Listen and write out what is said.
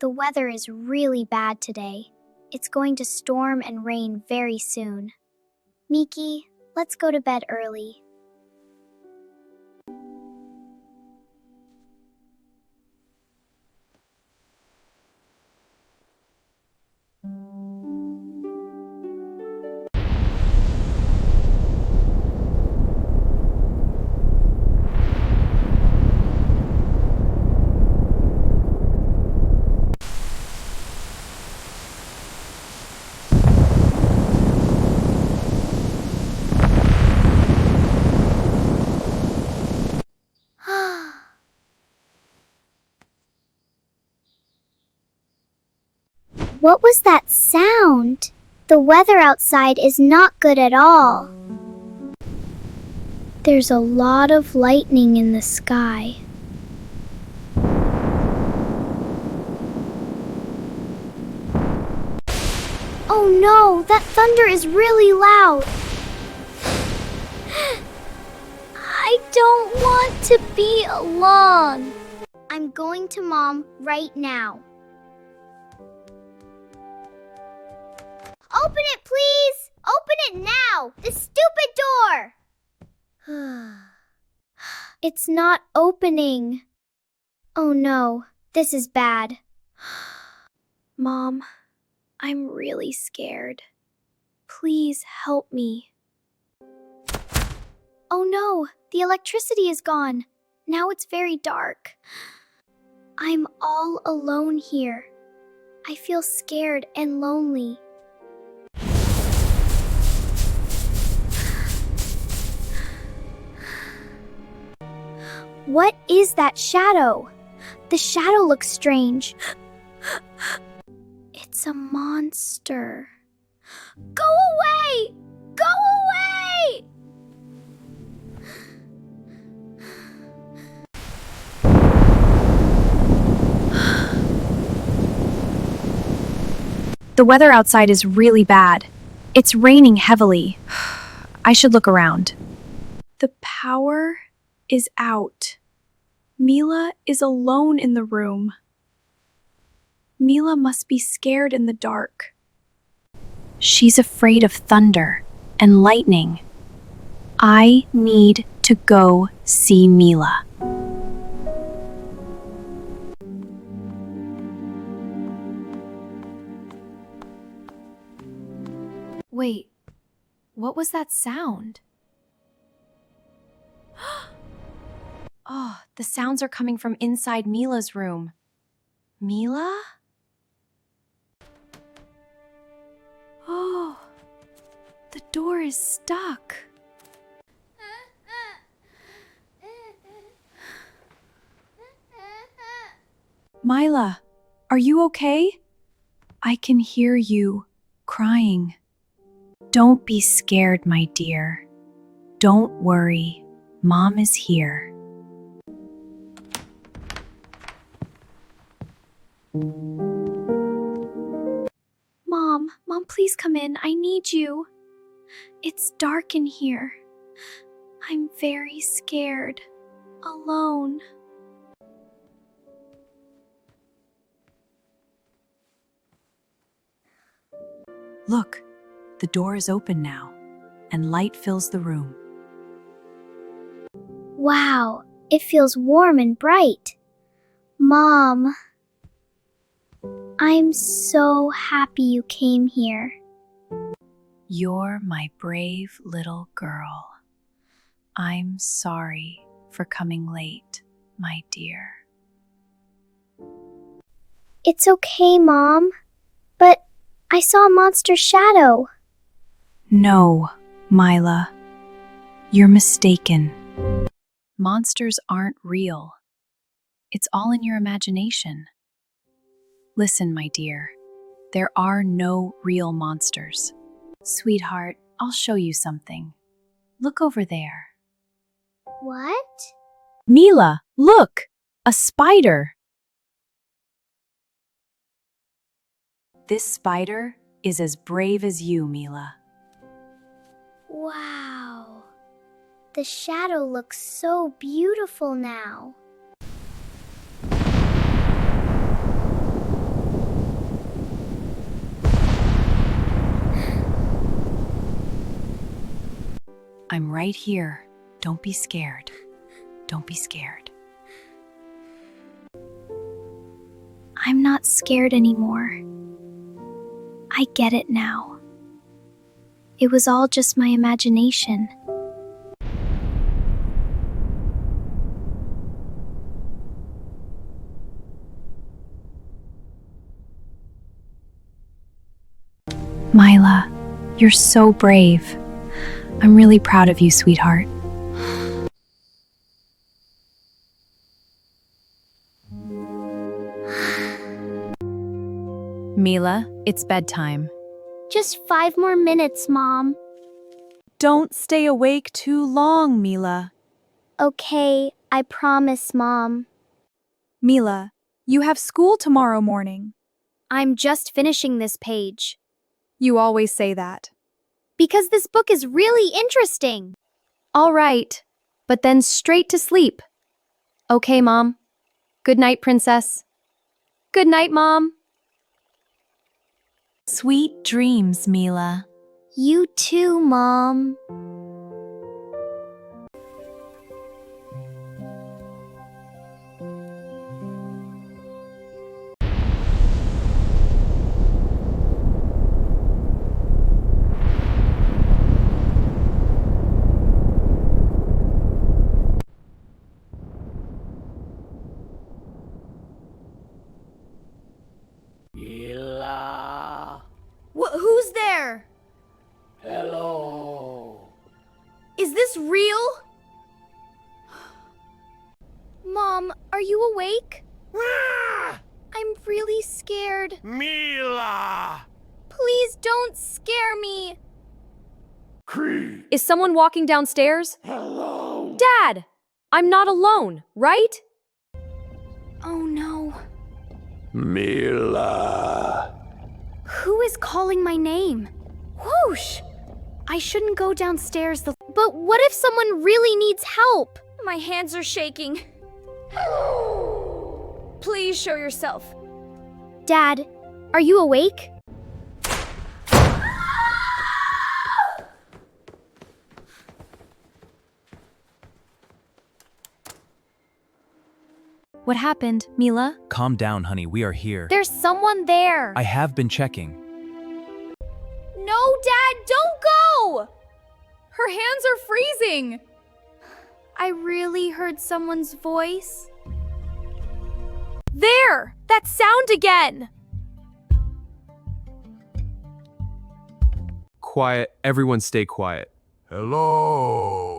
The weather is really bad today. It's going to storm and rain very soon. Miki, let's go to bed early. What was that sound? The weather outside is not good at all. There's a lot of lightning in the sky. Oh no, that thunder is really loud. I don't want to be alone. I'm going to Mom right now. Open it, please! Open it now! The stupid door! It's not opening. Oh no, this is bad. Mom, I'm really scared. Please help me. Oh no, the electricity is gone. Now it's very dark. I'm all alone here. I feel scared and lonely. What is that shadow? The shadow looks strange. It's a monster. Go away! Go away! The weather outside is really bad. It's raining heavily. I should look around. The power is out. Mila is alone in the room. Mila must be scared in the dark. She's afraid of thunder and lightning. I need to go see Mila. Wait, what was that sound? Oh, the sounds are coming from inside Mila's room. Mila? Oh, the door is stuck. Mila, are you okay? I can hear you crying. Don't be scared, my dear. Don't worry, Mom is here. Mom, please come in. I need you. It's dark in here. I'm very scared. Alone. Look, the door is open now, and light fills the room. Wow, it feels warm and bright. Mom, I'm so happy you came here. You're my brave little girl. I'm sorry for coming late, my dear. It's okay, Mom, but I saw a monster shadow. No, Mila. You're mistaken. Monsters aren't real. It's all in your imagination. Listen, my dear, there are no real monsters. Sweetheart, I'll show you something. Look over there. What? Mila, look! A spider! This spider is as brave as you, Mila. Wow. The shadow looks so beautiful now. I'm right here. Don't be scared. Don't be scared. I'm not scared anymore. I get it now. It was all just my imagination. Mila, you're so brave. I'm really proud of you, sweetheart. Mila, it's bedtime. Just 5 more minutes, Mom. Don't stay awake too long, Mila. Okay, I promise, Mom. Mila, you have school tomorrow morning. I'm just finishing this page. You always say that. Because this book is really interesting. All right, but then straight to sleep. Okay, Mom. Good night, Princess. Good night, Mom. Sweet dreams, Mila. You too, Mom. Mila. Who's there? Hello. Is this real? Mom, are you awake? I'm really scared. Mila. Please don't scare me. Cree. Is someone walking downstairs? Hello. Dad! I'm not alone, right? Oh no. Mila. Who is calling my name? Whoosh! I shouldn't go downstairs. But what if someone really needs help? My hands are shaking. Please show yourself. Dad, are you awake? What happened, Mila? Calm down, honey. We are here. There's someone there. I have been checking. No, Dad, don't go! Her hands are freezing. I really heard someone's voice. There! That sound again! Quiet. Everyone stay quiet. Hello.